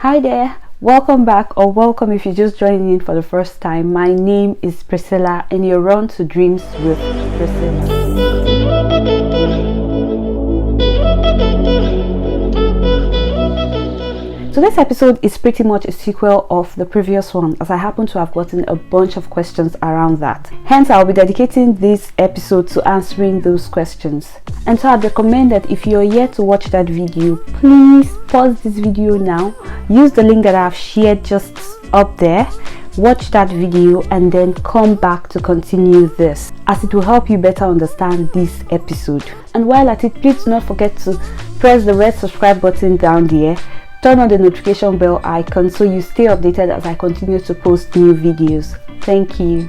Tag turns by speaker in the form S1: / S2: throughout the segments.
S1: Hi there, welcome back, or welcome if you're just joining in for the first time. My name is Priscilla and you're on to Dreams with Priscilla. So this episode is pretty much a sequel of the previous one, as I happen to have gotten a bunch of questions around that. Hence, I'll be dedicating this episode to answering those questions. And so I'd recommend that if you're yet to watch that video, please pause this video now, use the link that I've shared just up there, watch that video, and then come back to continue this, as it will help you better understand this episode. And while at it, please do not forget to press the red subscribe button down there. Turn on the notification bell icon so you stay updated as I continue to post new videos. Thank you.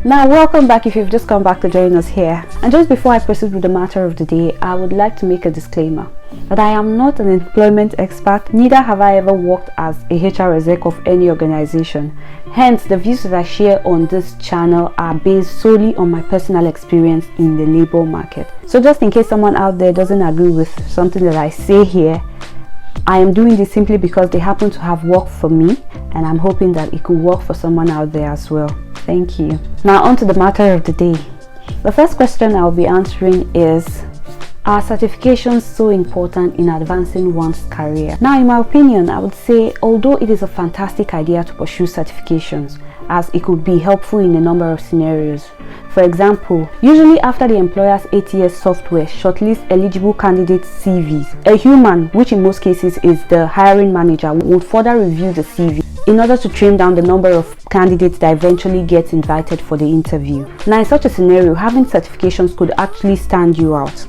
S1: Now, welcome back if you've just come back to join us here. And just before I proceed with the matter of the day, I would like to make a disclaimer that I am not an employment expert, neither have I ever worked as a HR exec of any organization. Hence, the views that I share on this channel are based solely on my personal experience in the labor market. So just in case someone out there doesn't agree with something that I say here, I am doing this simply because they happen to have worked for me, and I'm hoping that it could work for someone out there as well. Thank you. Now on to the matter of the day. The first question I'll be answering is, are certifications so important in advancing one's career? Now, in my opinion, I would say although it is a fantastic idea to pursue certifications, as it could be helpful in a number of scenarios. For example, usually after the employer's ATS software shortlists eligible candidates' CVs, a human, which in most cases is the hiring manager, would further review the CV in order to trim down the number of candidates that eventually get invited for the interview. Now, in such a scenario, having certifications could actually stand you out.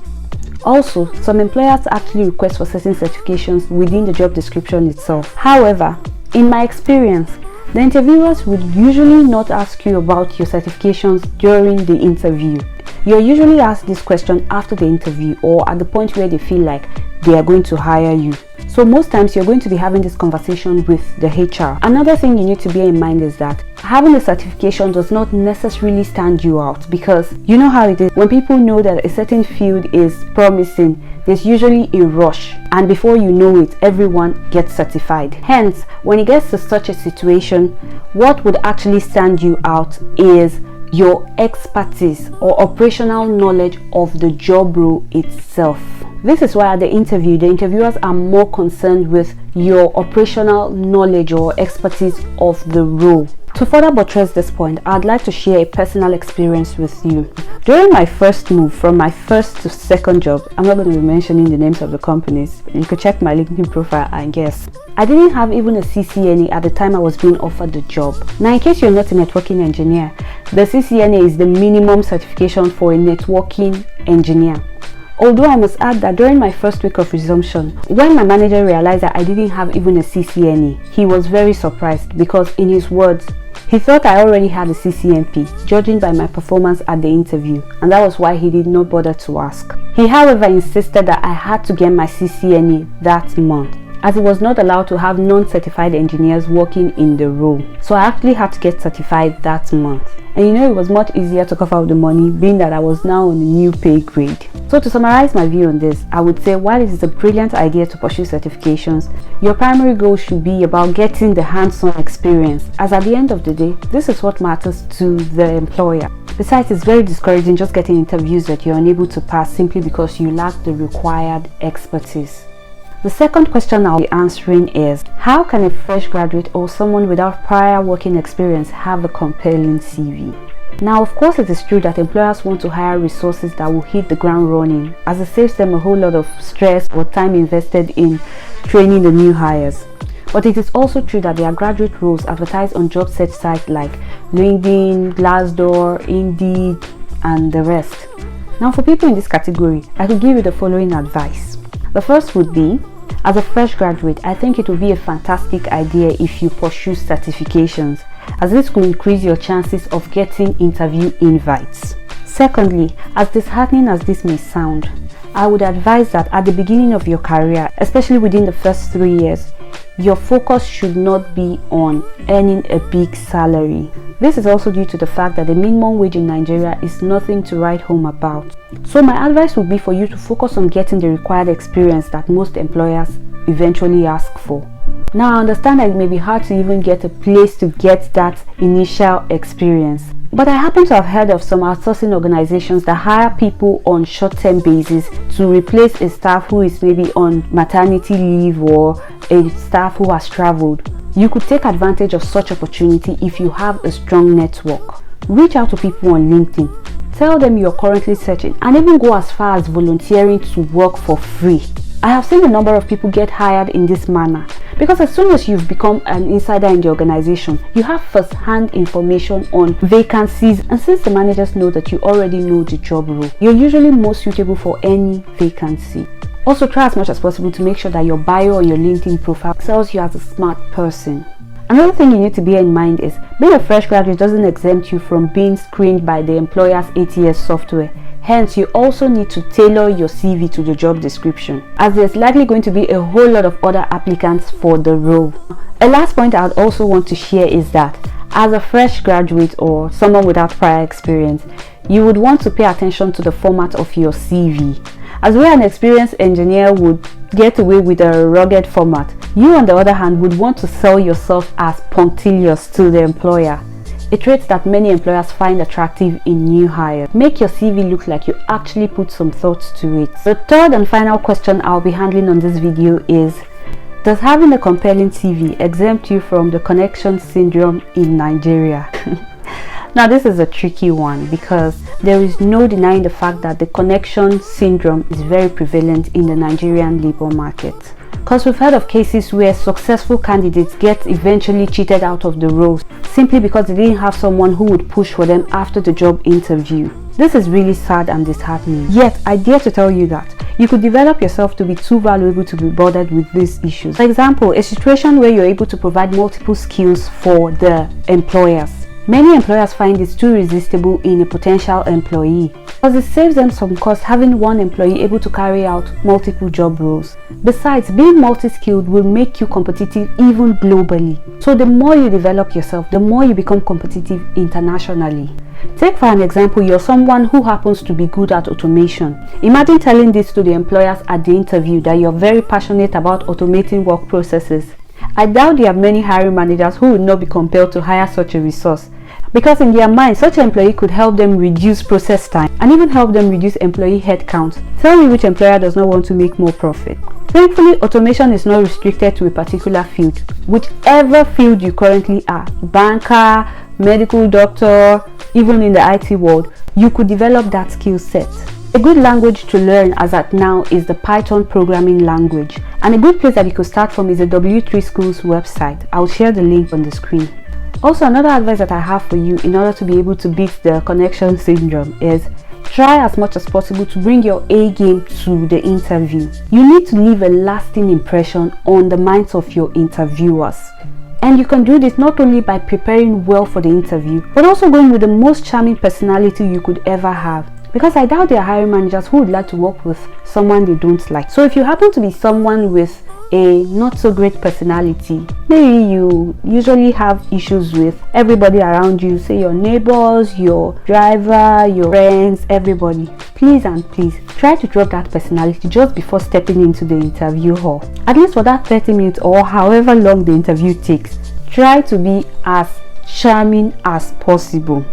S1: Also, some employers actually request for certain certifications within the job description itself. However, in my experience, the interviewers would usually not ask you about your certifications during the interview. You're usually asked this question after the interview or at the point where they feel like they are going to hire you. So most times you're going to be having this conversation with the HR. Another thing you need to bear in mind is that having a certification does not necessarily stand you out, because you know how it is. When people know that a certain field is promising, there's usually a rush, and before you know it, everyone gets certified. Hence, when it gets to such a situation, what would actually stand you out is your expertise or operational knowledge of the job role itself. This is why at the interview, the interviewers are more concerned with your operational knowledge or expertise of the role. To further buttress this point, I'd like to share a personal experience with you. During my first move from my first to second job, I'm not going to be mentioning the names of the companies, you could check my LinkedIn profile and guess. I didn't have even a CCNA at the time I was being offered the job. Now, in case you're not a networking engineer, the CCNA is the minimum certification for a networking engineer. Although I must add that during my first week of resumption, when my manager realized that I didn't have even a CCNA, he was very surprised because, in his words, he thought I already had a CCNP, judging by my performance at the interview, and that was why he did not bother to ask. He, however, insisted that I had to get my CCNA that month, as it was not allowed to have non-certified engineers working in the role. So I actually had to get certified that month. And you know, it was much easier to cough out the money, being that I was now on a new pay grade. So to summarize my view on this, I would say while it is a brilliant idea to pursue certifications, your primary goal should be about getting the hands-on experience, as at the end of the day, this is what matters to the employer. Besides, it's very discouraging just getting interviews that you're unable to pass simply because you lack the required expertise. The second question I'll be answering is, how can a fresh graduate or someone without prior working experience have a compelling CV? Now, of course, it is true that employers want to hire resources that will hit the ground running, as it saves them a whole lot of stress or time invested in training the new hires. But it is also true that there are graduate roles advertised on job search sites like LinkedIn, Glassdoor, Indeed, and the rest. Now, for people in this category, I could give you the following advice. The first would be, as a fresh graduate, I think it would be a fantastic idea if you pursue certifications, as this could increase your chances of getting interview invites. Secondly, as disheartening as this may sound, I would advise that at the beginning of your career, especially within the first 3 years, your focus should not be on earning a big salary. This is also due to the fact that the minimum wage in Nigeria is nothing to write home about. So my advice would be for you to focus on getting the required experience that most employers eventually ask for. Now I understand that it may be hard to even get a place to get that initial experience, but I happen to have heard of some outsourcing organizations that hire people on short-term basis to replace a staff who is maybe on maternity leave or a staff who has traveled. You could take advantage of such opportunity if you have a strong network. Reach out to people on LinkedIn. Tell them you're currently searching, and even go as far as volunteering to work for free. I have seen a number of people get hired in this manner because as soon as you've become an insider in the organization, you have first-hand information on vacancies, and since the managers know that you already know the job role, you're usually most suitable for any vacancy. Also, try as much as possible to make sure that your bio or your LinkedIn profile sells you as a smart person. Another thing you need to bear in mind is being a fresh graduate doesn't exempt you from being screened by the employer's ATS software. Hence, you also need to tailor your CV to the job description, as there's likely going to be a whole lot of other applicants for the role. A last point I would also want to share is that as a fresh graduate or someone without prior experience, you would want to pay attention to the format of your CV. As where an experienced engineer would get away with a rugged format, you on the other hand would want to sell yourself as punctilious to the employer. A trait that many employers find attractive in new hires. Make your CV look like you actually put some thoughts to it. The third and final question I'll be handling on this video is, does having a compelling CV exempt you from the connection syndrome in Nigeria? Now this is a tricky one because there is no denying the fact that the connection syndrome is very prevalent in the Nigerian labor market. Because we've heard of cases where successful candidates get eventually cheated out of the roles simply because they didn't have someone who would push for them after the job interview. This is really sad and disheartening. Yet, I dare to tell you that you could develop yourself to be too valuable to be bothered with these issues. For example, a situation where you're able to provide multiple skills for the employers. Many employers find this too irresistible in a potential employee because it saves them some cost having one employee able to carry out multiple job roles. Besides, being multi-skilled will make you competitive even globally. So the more you develop yourself, the more you become competitive internationally. Take for an example, you're someone who happens to be good at automation. Imagine telling this to the employers at the interview that you're very passionate about automating work processes. I doubt there are many hiring managers who would not be compelled to hire such a resource, because in their mind, such an employee could help them reduce process time and even help them reduce employee headcount. Tell me which employer does not want to make more profit. Thankfully, automation is not restricted to a particular field. Whichever field you currently are, banker, medical doctor, even in the IT world, you could develop that skill set. A good language to learn as at now is the Python programming language, and a good place that you could start from is the W3 School's website. I'll share the link on the screen. Also, another advice that I have for you in order to be able to beat the connection syndrome is try as much as possible to bring your A game to the interview. You need to leave a lasting impression on the minds of your interviewers. And you can do this not only by preparing well for the interview, but also going with the most charming personality you could ever have. Because I doubt there are hiring managers who would like to work with someone they don't like. So if you happen to be someone with a not so great personality, maybe you usually have issues with everybody around you, say your neighbors, your driver, your friends, everybody, please and please try to drop that personality just before stepping into the interview hall. At least for that 30 minutes or however long the interview takes, try to be as charming as possible.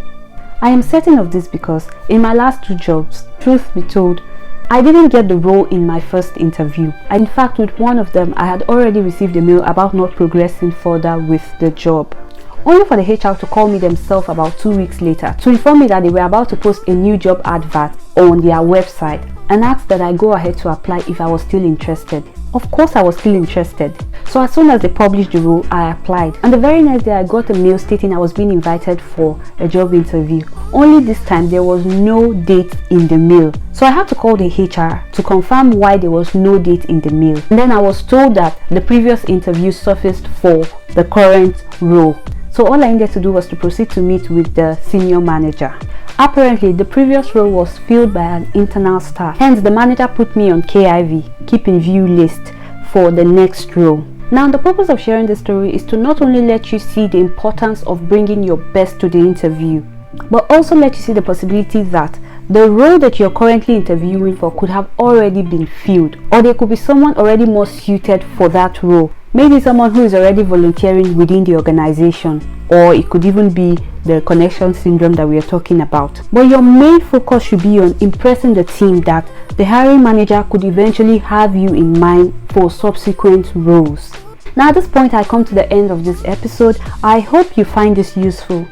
S1: I am certain of this because in my last 2 jobs, truth be told, I didn't get the role in my first interview. In fact, with one of them, I had already received a mail about not progressing further with the job. Only for the HR to call me themselves about 2 weeks later to inform me that they were about to post a new job advert on their website and asked that I go ahead to apply if I was still interested. Of course I was still interested. So as soon as they published the role, I applied. And the very next day I got a mail stating I was being invited for a job interview. Only this time there was no date in the mail. So I had to call the HR to confirm why there was no date in the mail. And then I was told that the previous interview surfaced for the current role. So all I needed to do was to proceed to meet with the senior manager. Apparently, the previous role was filled by an internal staff. Hence, the manager put me on KIV, keep in view list, for the next role. Now, the purpose of sharing this story is to not only let you see the importance of bringing your best to the interview, but also let you see the possibility that the role that you're currently interviewing for could have already been filled, or there could be someone already more suited for that role. Maybe someone who is already volunteering within the organization, or it could even be the connection syndrome that we are talking about. But your main focus should be on impressing the team that the hiring manager could eventually have you in mind for subsequent roles. Now at this point I come to the end of this episode. I hope you find this useful.